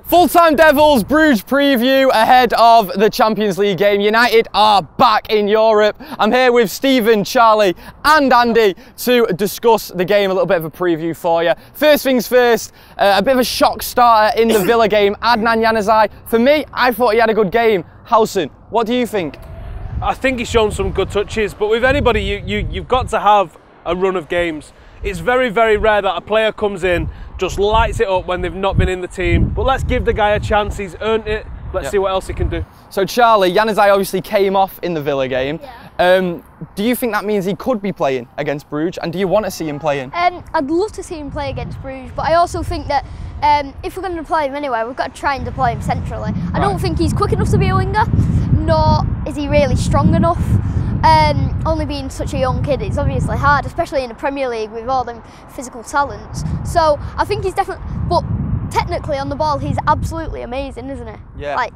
Full-time Devils Bruges preview ahead of the Champions League game. United are back in Europe. I'm here with Stephen, Charlie and Andy to discuss the game, a little bit of a preview for you. First things first, a bit of a shock starter in the Villa game, Adnan Januzaj. For me, I thought he had a good game. Howson, what do you think? I think he's shown some good touches, but with anybody, you've got to have a run of games. It's very, very rare that a player comes in, just lights it up when they've not been in the team. But let's give the guy a chance, he's earned it. Let's see what else he can do. So Charlie, Januzaj obviously came off in the Villa game. Yeah. Do you think that means he could be playing against Bruges, and do you want to see him playing? I'd love to see him play against Bruges, but I also think that if we're going to deploy him anywhere, we've got to try and deploy him centrally. I don't think he's quick enough to be a winger, nor is he really strong enough. Only being such a young kid, it's obviously hard, especially in the Premier League with all them physical talents. So I think he's definitely, but technically on the ball, he's absolutely amazing, isn't he? Yeah. Like,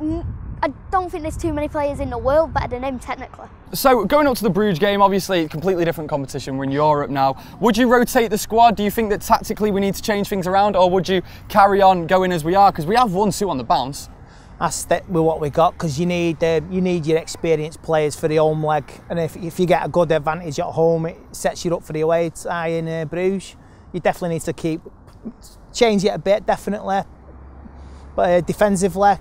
I don't think there's too many players in the world better than him technically. So going up to the Bruges game, obviously completely different competition. We're in Europe now. Would you rotate the squad? Do you think that tactically we need to change things around, or would you carry on going as we are? Because we have 1-2 on the bounce. I stick with what we got, because you need your experienced players for the home leg, and if you get a good advantage at home, it sets you up for the away tie in Bruges. You definitely need to change it a bit, definitely, but defensively.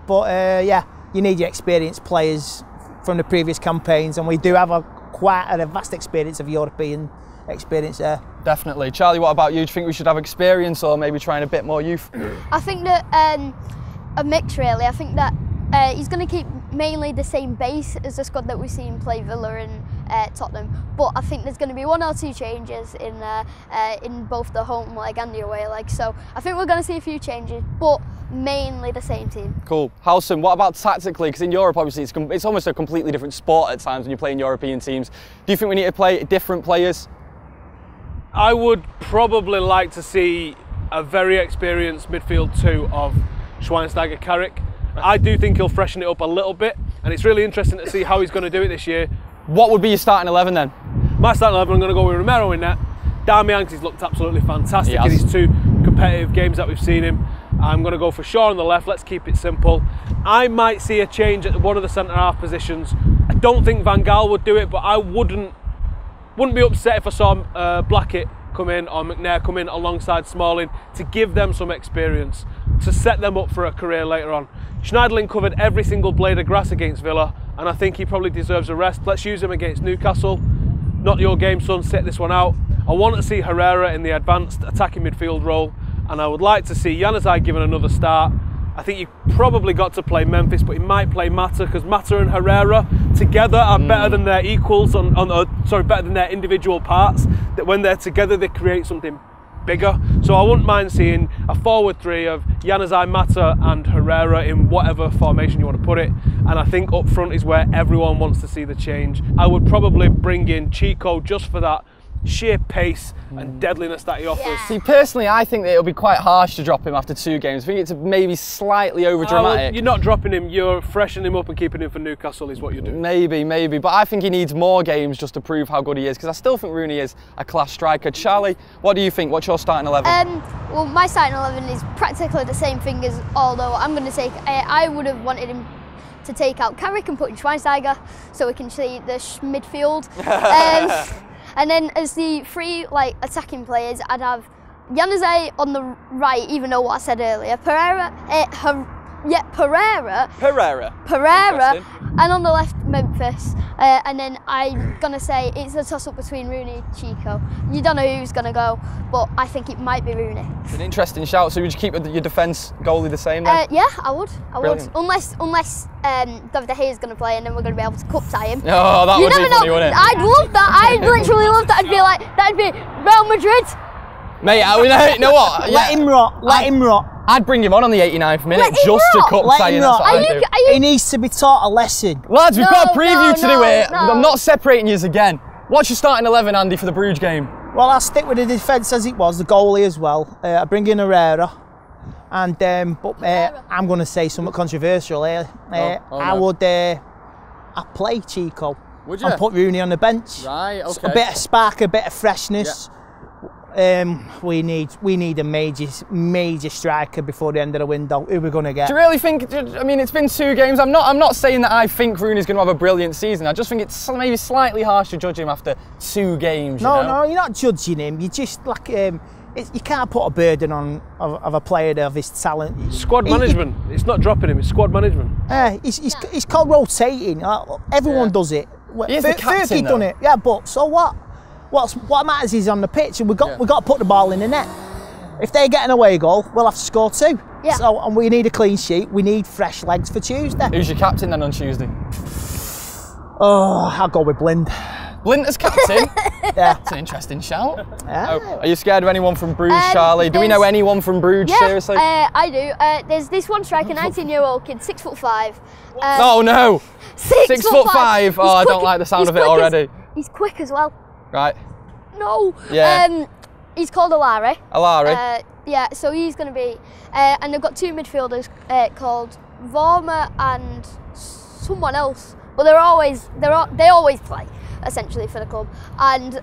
But yeah, you need your experienced players from the previous campaigns, and we do have quite a vast experience of European experience there. Definitely. Charlie, what about you? Do you think we should have experience, or maybe trying a bit more youth? I think that a mix, really. I think that he's going to keep mainly the same base as the squad that we've seen play Villa and Tottenham, but I think there's going to be 1 or 2 changes in both the home leg and the away leg. So I think we're going to see a few changes, but mainly the same team. Cool. Howson, what about tactically? Because in Europe, obviously, it's almost a completely different sport at times when you're playing European teams. Do you think we need to play different players? I would probably like to see a very experienced midfield 2 of Schweinsteiger, Carrick. I do think he'll freshen it up a little bit, and it's really interesting to see how he's going to do it this year. What would be your starting 11 then? My starting 11, I'm going to go with Romero in net. Darmian, he's looked absolutely fantastic in his 2 competitive games that we've seen him. I'm going to go for Shaw on the left. Let's keep it simple. I might see a change at one of the centre-half positions. I don't think Van Gaal would do it, but I wouldn't be upset if I saw Blackett come in or McNair come in alongside Smalling to give them some experience, to set them up for a career later on. Schneiderlin covered every single blade of grass against Villa, and I think he probably deserves a rest. Let's use him against Newcastle. Not your game, son, sit this one out. I want to see Herrera in the advanced attacking midfield role, and I would like to see Januzaj given another start. I think you've probably got to play Memphis, but he might play Mata, because Mata and Herrera together are better than their equals, better than their individual parts. That when they're together, they create something bigger. So I wouldn't mind seeing a forward 3 of Januzaj, Mata and Herrera in whatever formation you want to put it. And I think up front is where everyone wants to see the change. I would probably bring in Chico just for that sheer pace and deadliness that he offers. See, personally, I think that it'll be quite harsh to drop him after 2 games. I think it's maybe slightly over dramatic. You're not dropping him, you're freshening him up and keeping him for Newcastle is what you're doing. Maybe, but I think he needs more games just to prove how good he is, because I still think Rooney is a class striker. Charlie, what do you think? What's your starting 11? Well, my starting 11 is practically the same thing as, although I'm going to say I would have wanted him to take out Carrick and put in Schweinsteiger so we can see the midfield. And then as the 3 attacking players, I'd have Januzaj on the right, even though what I said earlier. Pereira, and on the left Memphis. And then I'm gonna say it's a toss-up between Rooney and Chico. You don't know who's gonna go, but I think it might be Rooney. It's an interesting shout. So would you keep your defence goalie the same then? Yeah, I would. Brilliant. Unless David De Gea is gonna play, and then we're gonna be able to cup tie him. Oh, that would be funny, wouldn't it? I'd love that. I'd literally love that. That'd be Real Madrid. Mate, you know what? Let him rot. Let him rot. I'd bring him on the 89th minute just to cup tie him. That's what I'd do. He needs to be taught a lesson. Lads, we've got a preview to do here. I'm not separating you again. What's your starting 11, Andy, for the Bruges game? Well, I'll stick with the defence as it was, the goalie as well. I bring in Herrera, and I'm going to say something controversial here. I'd play Chico. Would you? And put Rooney on the bench. Right, okay. A bit of spark, a bit of freshness. We need a major striker before the end of the window. Who we're going to get? Do you really think? I mean, it's been 2 games. I'm not saying that I think Rooney's going to have a brilliant season. I just think it's maybe slightly harsh to judge him after 2 games. No, you know? no, you're not judging him. You just like you can't put a burden on of a player of his talent. Squad management. It's not dropping him. It's squad management. It's called rotating. Everyone does it. He's the captain, done it. Yeah, but so what? What matters is on the pitch, and we've got to put the ball in the net. If they get an away goal, we'll have to score 2. Yeah. So, and we need a clean sheet. We need fresh legs for Tuesday. Who's your captain then on Tuesday? Oh, I'll go with Blind. Blind as captain? Yeah. That's an interesting shout. Yeah. Oh, are you scared of anyone from Bruges, Charlie? Do we know anyone from Bruges, seriously? I do. There's this one striker, 19-year-old kid, 6'5". Oh no! 6'5". Oh, I don't like the sound of it already. He's quick as well. Right. No. Yeah. He's called Alari. Alari. Yeah, so he's going to be, and they've got 2 midfielders called Vormer and someone else, but they always play essentially for the club, and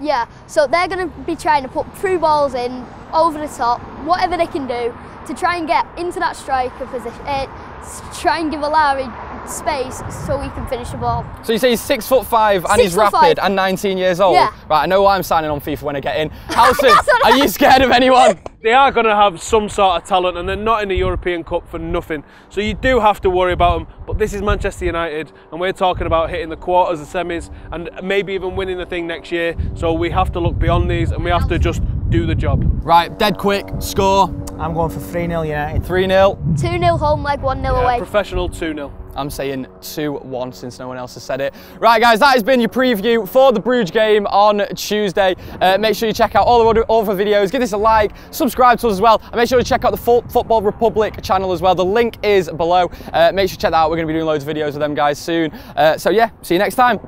yeah, so they're going to be trying to put through balls in over the top, whatever they can do to try and get into that striker position, try and give Alari space so he can finish the ball. So you say he's 6'5" and he's rapid and 19 years old? Yeah. Right, I know why I'm signing on FIFA when I get in. Howson, are you scared of anyone? They are going to have some sort of talent, and they're not in the European Cup for nothing. So you do have to worry about them. But this is Manchester United, and we're talking about hitting the quarters, the semis, and maybe even winning the thing next year. So we have to look beyond these, and we have to just do the job. Right, dead quick, score. I'm going for 3-0 United. 3-0. 2-0 home leg, 1-0 away. Professional 2-0. I'm saying 2-1 since no one else has said it. Right guys, that has been your preview for the Bruges game on Tuesday. Make sure you check out all the other videos, give this a like, subscribe to us as well, and make sure you check out the Football Republic channel as well. The link is below. Make sure you check that out. We're going to be doing loads of videos with them guys soon. So yeah, see you next time.